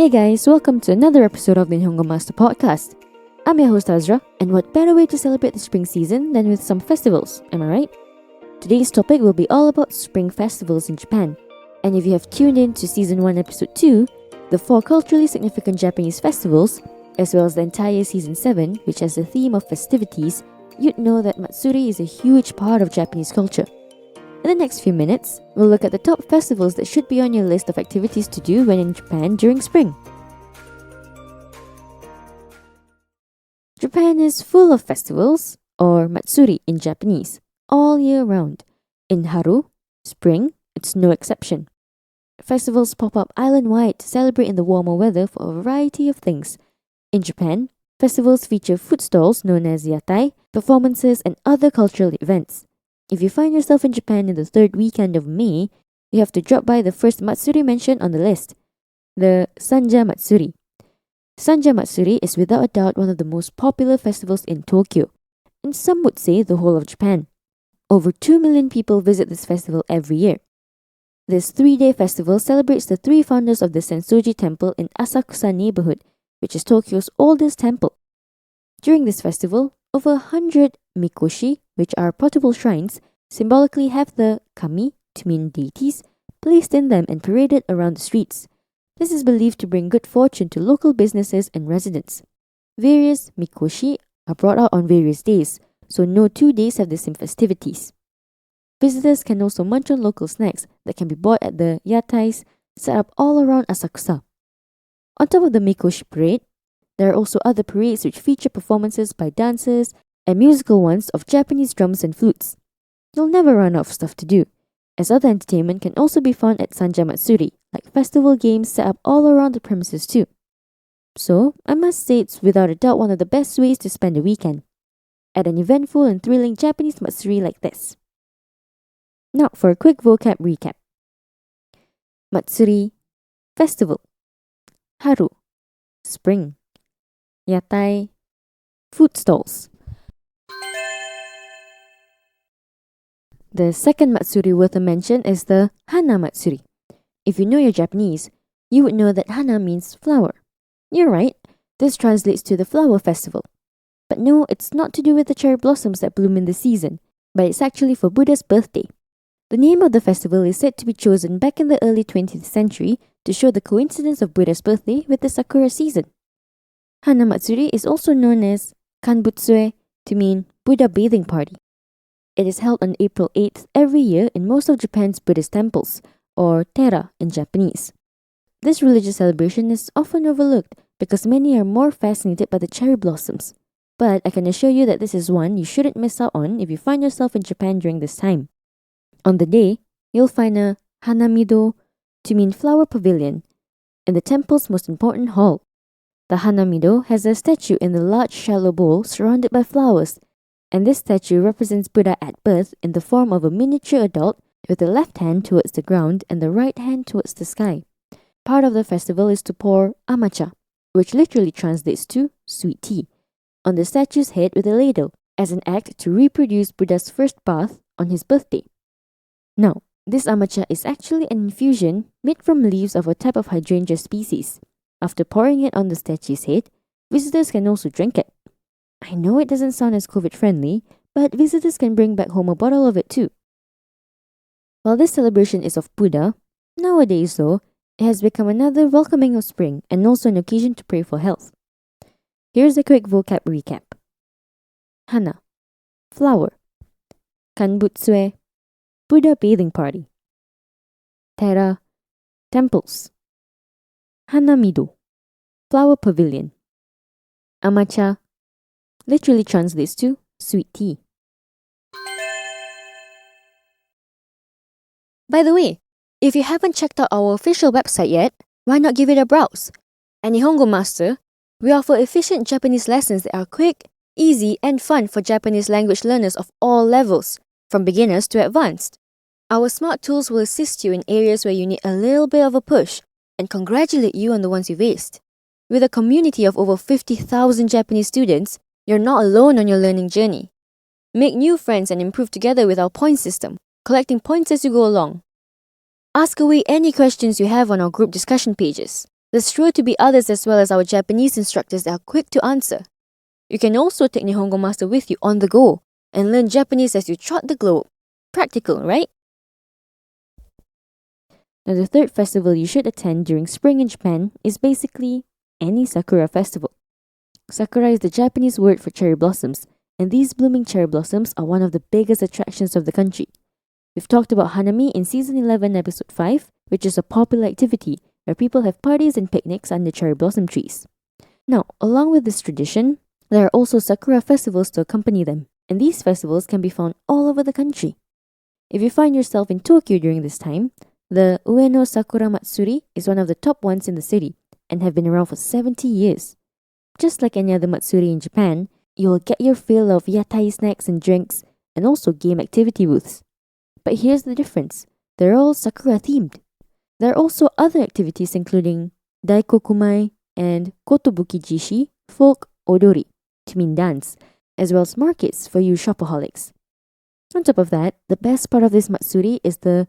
Hey guys, welcome to another episode of the Nihongo Master podcast. I'm your host Azra, and what better way to celebrate the spring season than with some festivals, am I right? Today's topic will be all about spring festivals in Japan. And if you have tuned in to season 1 episode 2, the 4 culturally significant Japanese festivals, as well as the entire season 7, which has the theme of festivities, you'd know that Matsuri is a huge part of Japanese culture. In the next few minutes, we'll look at the top festivals that should be on your list of activities to do when in Japan during spring. Japan is full of festivals, or Matsuri in Japanese, all year round. In Haru, spring, it's no exception. Festivals pop up island-wide to celebrate in the warmer weather for a variety of things. In Japan, festivals feature food stalls known as yatai, performances, and other cultural events. If you find yourself in Japan in the 3rd weekend of May, you have to drop by the first Matsuri mentioned on the list, the Sanja Matsuri. Sanja Matsuri is without a doubt one of the most popular festivals in Tokyo, and some would say the whole of Japan. Over 2 million people visit this festival every year. This 3-day festival celebrates the 3 founders of the Sensoji Temple in Asakusa neighborhood, which is Tokyo's oldest temple. During this festival, over 100 mikoshi, which are portable shrines, symbolically have the kami, to mean deities, placed in them and paraded around the streets. This is believed to bring good fortune to local businesses and residents. Various mikoshi are brought out on various days, so no 2 days have the same festivities. Visitors can also munch on local snacks that can be bought at the yatais set up all around Asakusa. On top of the mikoshi parade, there are also other parades which feature performances by dancers and musical ones of Japanese drums and flutes. You'll never run out of stuff to do, as other entertainment can also be found at Sanja Matsuri, like festival games set up all around the premises too. So, I must say it's without a doubt one of the best ways to spend a weekend, at an eventful and thrilling Japanese Matsuri like this. Now for a quick vocab recap. Matsuri, festival. Haru, spring. Yatai, food stalls. The second Matsuri worth a mention is the Hanamatsuri. If you know your Japanese, you would know that Hana means flower. You're right, this translates to the flower festival. But no, it's not to do with the cherry blossoms that bloom in the season, but it's actually for Buddha's birthday. The name of the festival is said to be chosen back in the early 20th century to show the coincidence of Buddha's birthday with the Sakura season. Hanamatsuri is also known as Kanbutsue to mean Buddha bathing party. It is held on April 8th every year in most of Japan's Buddhist temples, or tera in Japanese. This religious celebration is often overlooked because many are more fascinated by the cherry blossoms. But I can assure you that this is one you shouldn't miss out on if you find yourself in Japan during this time. On the day, you'll find a hanamido to mean flower pavilion in the temple's most important hall. The hanamido has a statue in a large shallow bowl surrounded by flowers, and this statue represents Buddha at birth in the form of a miniature adult with the left hand towards the ground and the right hand towards the sky. Part of the festival is to pour amacha, which literally translates to sweet tea, on the statue's head with a ladle, as an act to reproduce Buddha's first bath on his birthday. Now, this amacha is actually an infusion made from leaves of a type of hydrangea species. After pouring it on the statue's head, visitors can also drink it. I know it doesn't sound as COVID-friendly, but visitors can bring back home a bottle of it too. While this celebration is of Buddha, nowadays though, it has become another welcoming of spring and also an occasion to pray for health. Here's a quick vocab recap. Hana, flower. Kanbutsue, Buddha bathing party. Tera, temples. Hanamido, flower pavilion. Amacha, literally translates to sweet tea. By the way, if you haven't checked out our official website yet, why not give it a browse? At Nihongo Master, we offer efficient Japanese lessons that are quick, easy, and fun for Japanese language learners of all levels, from beginners to advanced. Our smart tools will assist you in areas where you need a little bit of a push and congratulate you on the ones you've aced. With a community of over 50,000 Japanese students, you're not alone on your learning journey. Make new friends and improve together with our point system, collecting points as you go along. Ask away any questions you have on our group discussion pages. There's sure to be others as well as our Japanese instructors that are quick to answer. You can also take Nihongo Master with you on the go and learn Japanese as you trot the globe. Practical, right? Now, the third festival you should attend during spring in Japan is basically any Sakura festival. Sakura is the Japanese word for cherry blossoms, and these blooming cherry blossoms are one of the biggest attractions of the country. We've talked about Hanami in Season 11, Episode 5, which is a popular activity where people have parties and picnics under cherry blossom trees. Now, along with this tradition, there are also Sakura festivals to accompany them, and these festivals can be found all over the country. If you find yourself in Tokyo during this time, the Ueno Sakura Matsuri is one of the top ones in the city and have been around for 70 years. Just like any other Matsuri in Japan, you will get your fill of yatai snacks and drinks and also game activity booths. But here's the difference. They're all Sakura themed. There are also other activities including Daikokumai and Kotobuki Jishi, folk odori, to mean dance, as well as markets for you shopaholics. On top of that, the best part of this Matsuri is the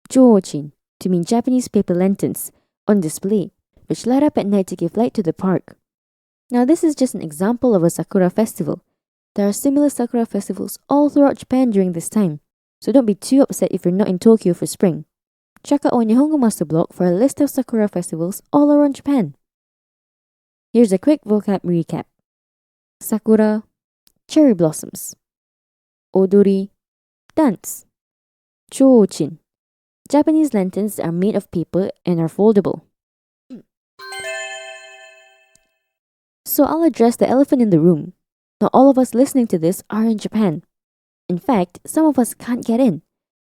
Jōchin, to mean Japanese paper lanterns, on display, which light up at night to give light to the park. Now, this is just an example of a Sakura festival. There are similar Sakura festivals all throughout Japan during this time, so don't be too upset if you're not in Tokyo for spring. Check out our Nihongo Master blog for a list of Sakura festivals all around Japan. Here's a quick vocab recap. Sakura, cherry blossoms. Odori, dance. Chōchin, Japanese lanterns are made of paper and are foldable. So I'll address the elephant in the room. Not all of us listening to this are in Japan. In fact, some of us can't get in.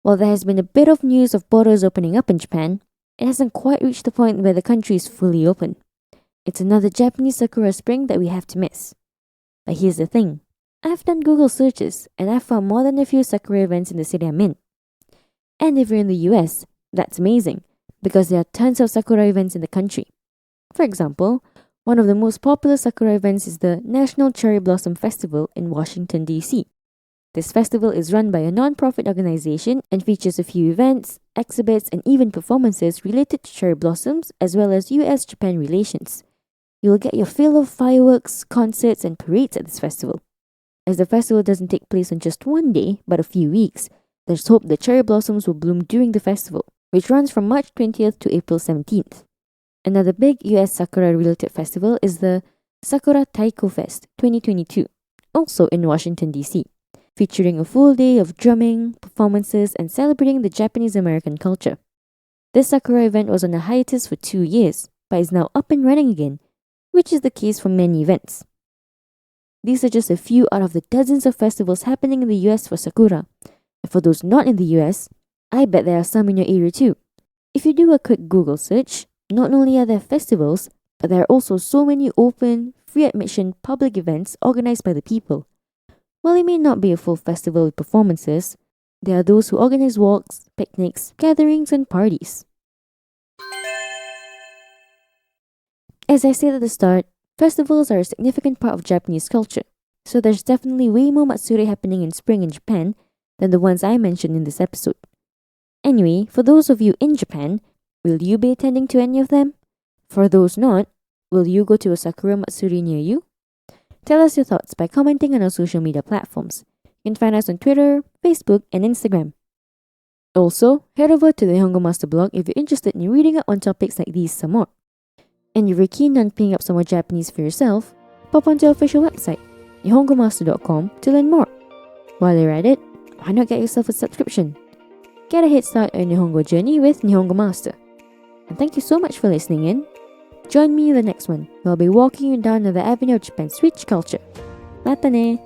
While there has been a bit of news of borders opening up in Japan, it hasn't quite reached the point where the country is fully open. It's another Japanese Sakura spring that we have to miss. But here's the thing. I've done Google searches and I've found more than a few Sakura events in the city I'm in. And if you're in the US, that's amazing, because there are tons of Sakura events in the country. For example, one of the most popular Sakura events is the National Cherry Blossom Festival in Washington, D.C. This festival is run by a non-profit organization and features a few events, exhibits, and even performances related to cherry blossoms as well as US-Japan relations. You'll get your fill of fireworks, concerts, and parades at this festival. As the festival doesn't take place on just one day, but a few weeks, there's hope the cherry blossoms will bloom during the festival, which runs from March 20th to April 17th. Another big US Sakura-related festival is the Sakura Taiko Fest 2022, also in Washington, D.C., featuring a full day of drumming, performances, and celebrating the Japanese-American culture. This Sakura event was on a hiatus for 2 years, but is now up and running again, which is the case for many events. These are just a few out of the dozens of festivals happening in the US for Sakura. And for those not in the US, I bet there are some in your area too. If you do a quick Google search, not only are there festivals, but there are also so many open, free admission public events organized by the people. While it may not be a full festival with performances, there are those who organize walks, picnics, gatherings, and parties. As I said at the start, festivals are a significant part of Japanese culture, so there's definitely way more Matsuri happening in spring in Japan than the ones I mentioned in this episode. Anyway, for those of you in Japan, will you be attending to any of them? For those not, will you go to a Sakura Matsuri near you? Tell us your thoughts by commenting on our social media platforms. You can find us on Twitter, Facebook, and Instagram. Also, head over to the Nihongo Master blog if you're interested in reading up on topics like these some more. And if you're keen on picking up some more Japanese for yourself, pop onto our official website, nihongomaster.com, to learn more. While you're at it, why not get yourself a subscription? Get a head start on your Nihongo journey with Nihongo Master. And thank you so much for listening in. Join me in the next one, where I'll be walking you down another avenue of Japan's rich culture. Mata ne!